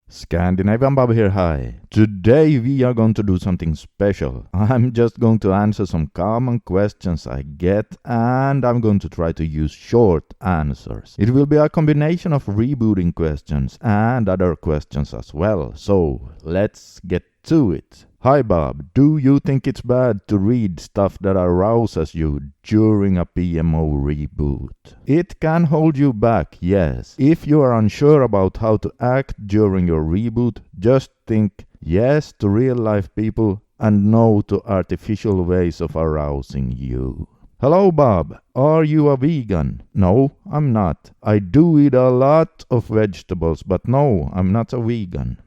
Scandinavian Bob here, hi. Today we are going to do something special. I'm just going to answer some common questions I get and I'm going to try to use short answers. It will be a combination of rebooting questions and other questions as well. So let's get to it. Hi Bob, do you think it's bad to read stuff that arouses you during a PMO reboot? It can hold you back, yes. If you are unsure about how to act during your reboot, just think yes to real life people and no to artificial ways of arousing you. Hello Bob, are you a vegan? No, I'm not. I do eat a lot of vegetables, but no, I'm not a vegan.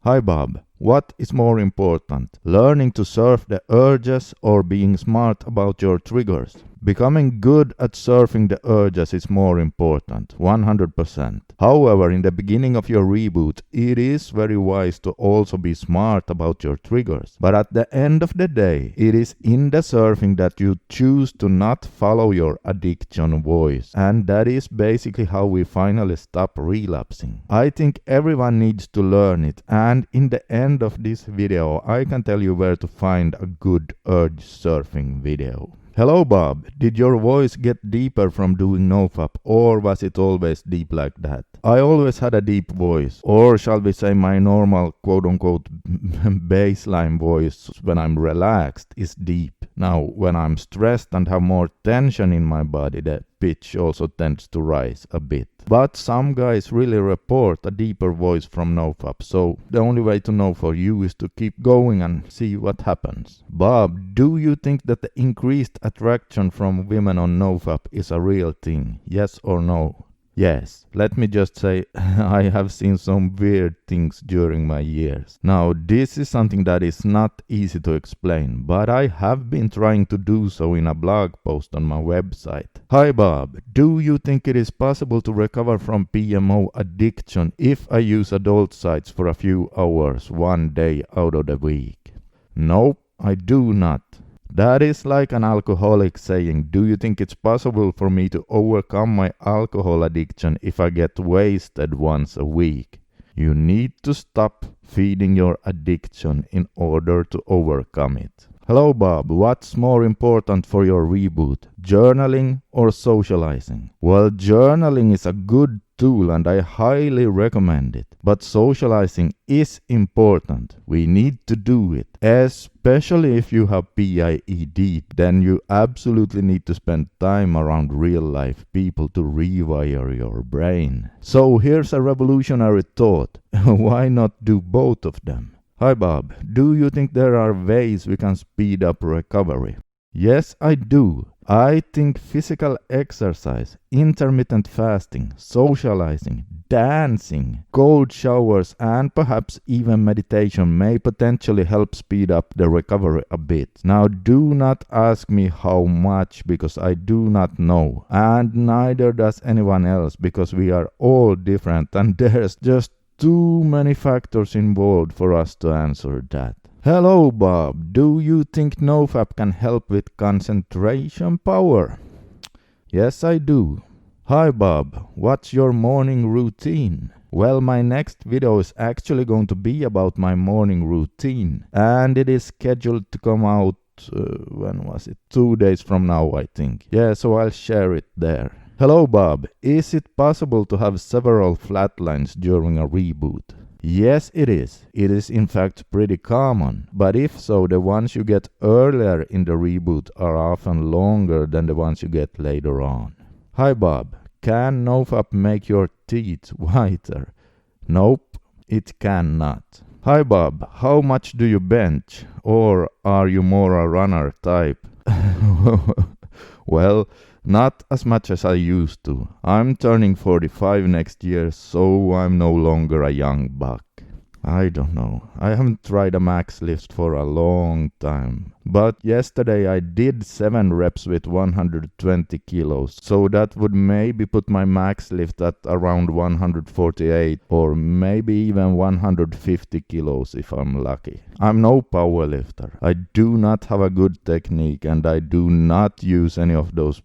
Hi Bob, what is more important, learning to surf the urges or being smart about your triggers? Becoming good at surfing the urges is more important, 100%. However, in the beginning of your reboot, it is very wise to also be smart about your triggers. But at the end of the day, it is in the surfing that you choose to not follow your addiction voice. And that is basically how we finally stop relapsing. I think everyone needs to learn it, and in the end of this video, I can tell you where to find a good urge surfing video. Hello Bob, did your voice get deeper from doing NOFAP, or was it always deep like that? I always had a deep voice, or shall we say my normal quote-unquote baseline voice when I'm relaxed is deep. Now when I'm stressed and have more tension in my body, the pitch also tends to rise a bit. But some guys really report a deeper voice from NOFAP, so the only way to know for you is to keep going and see what happens. Bob, do you think that the increased attraction from women on NOFAP is a real thing? Yes or no? Yes, let me just say I have seen some weird things during my years. Now this is something that is not easy to explain, but I have been trying to do so in a blog post on my website. Hi Bob, do you think it is possible to recover from PMO addiction if I use adult sites for a few hours one day out of the week? Nope, I do not. That is like an alcoholic saying, do you think it's possible for me to overcome my alcohol addiction if I get wasted once a week? You need to stop feeding your addiction in order to overcome it. Hello Bob, what's more important for your reboot, journaling or socializing? Well, journaling is a good tool and I highly recommend it. But socializing is important. We need to do it. Especially if you have PIED, then you absolutely need to spend time around real life people to rewire your brain. So here's a revolutionary thought. Why not do both of them? Hi Bob, do you think there are ways we can speed up recovery? Yes, I do. I think physical exercise, intermittent fasting, socializing, dancing, cold showers and perhaps even meditation may potentially help speed up the recovery a bit. Now do not ask me how much because I do not know, and neither does anyone else because we are all different and there's just too many factors involved for us to answer that. Hello Bob, do you think NOFAP can help with concentration power? Yes, I do. Hi Bob, what's your morning routine? Well, my next video is actually going to be about my morning routine, and it is scheduled to come out, when was it? 2 days from now, I think. Yeah, so I'll share it there. Hello Bob, is it possible to have several flatlines during a reboot? Yes, it is. It is in fact pretty common, but if so, the ones you get earlier in the reboot are often longer than the ones you get later on. Hi Bob, can NOFAP make your teeth whiter? Nope, it cannot. Hi Bob, how much do you bench? Or are you more a runner type? Well, not as much as I used to. I'm turning 45 next year, so I'm no longer a young buck. I don't know. I haven't tried a max lift for a long time. But yesterday I did 7 reps with 120 kilos. So that would maybe put my max lift at around 148 or maybe even 150 kilos if I'm lucky. I'm no power lifter. I do not have a good technique and I do not use any of those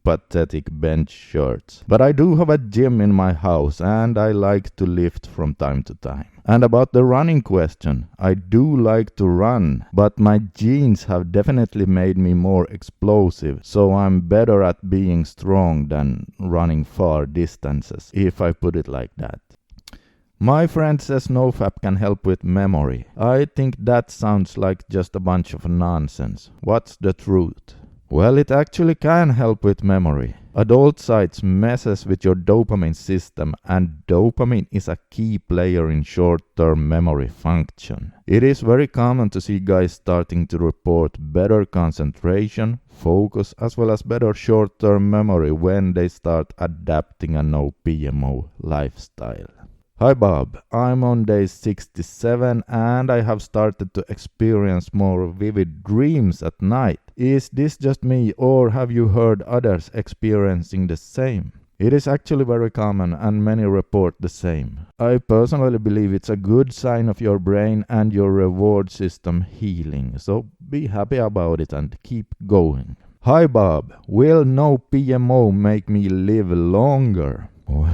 pathetic bench shirts. But I do have a gym in my house and I like to lift from time to time. And about the running question, I do like to run, but my genes have definitely made me more explosive, so I'm better at being strong than running far distances, if I put it like that. My friend says NOFAP can help with memory. I think that sounds like just a bunch of nonsense. What's the truth? Well, it actually can help with memory. Adult sites messes with your dopamine system, and dopamine is a key player in short-term memory function. It is very common to see guys starting to report better concentration, focus, as well as better short-term memory when they start adapting a no PMO lifestyle. Hi Bob, I'm on day 67 and I have started to experience more vivid dreams at night. Is this just me or have you heard others experiencing the same? It is actually very common and many report the same. I personally believe it's a good sign of your brain and your reward system healing, so be happy about it and keep going. Hi Bob, will no PMO make me live longer?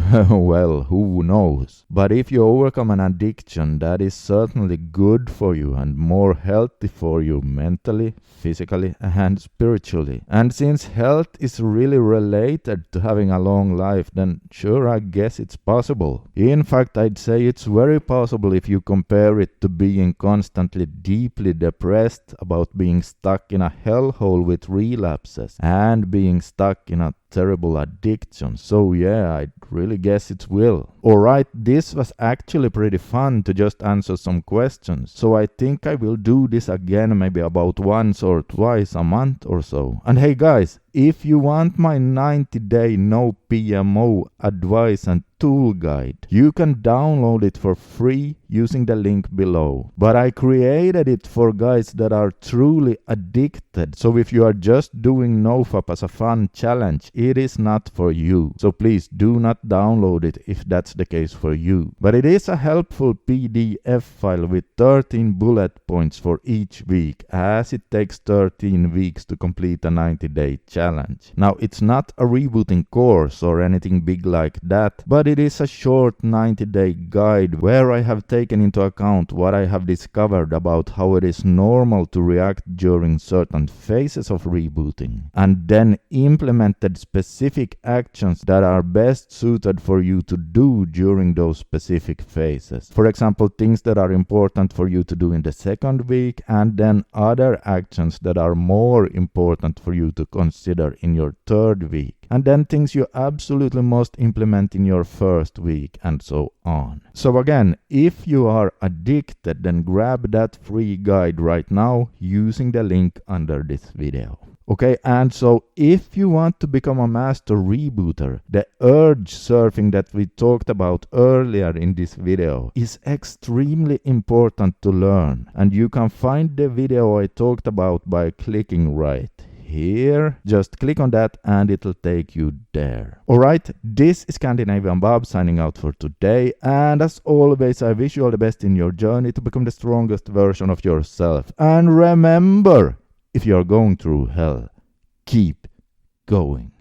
Well, who knows? But if you overcome an addiction, that is certainly good for you and more healthy for you mentally, physically and spiritually. And since health is really related to having a long life, then sure, I guess it's possible. In fact, I'd say it's very possible if you compare it to being constantly deeply depressed about being stuck in a hellhole with relapses and being stuck in a terrible addiction. So yeah, I really guess it will. Alright, this was actually pretty fun to just answer some questions. So I think I will do this again maybe about once or twice a month or so. And hey guys, if you want my 90-day no PMO advice and tool guide, you can download it for free using the link below. But I created it for guys that are truly addicted. So if you are just doing NOFAP as a fun challenge, it is not for you. So please do not download it if that's the case for you. But it is a helpful PDF file with 13 bullet points for each week, as it takes 13 weeks to complete a 90-day challenge. Now, it's not a rebooting course or anything big like that, but it is a short 90-day guide where I have taken into account what I have discovered about how it is normal to react during certain phases of rebooting, and then implemented specific actions that are best suited for you to do during those specific phases. For example, things that are important for you to do in the second week, and then other actions that are more important for you to consider in your third week, and then things you absolutely must implement in your first week, and so on. So again, if you are addicted, then grab that free guide right now using the link under this video. Okay, and so if you want to become a master rebooter, the urge surfing that we talked about earlier in this video is extremely important to learn, and you can find the video I talked about by clicking right here. Just click on that and it'll take you there. Alright, this is Scandinavian Bob signing out for today, and as always I wish you all the best in your journey to become the strongest version of yourself. And remember, if you are going through hell, keep going.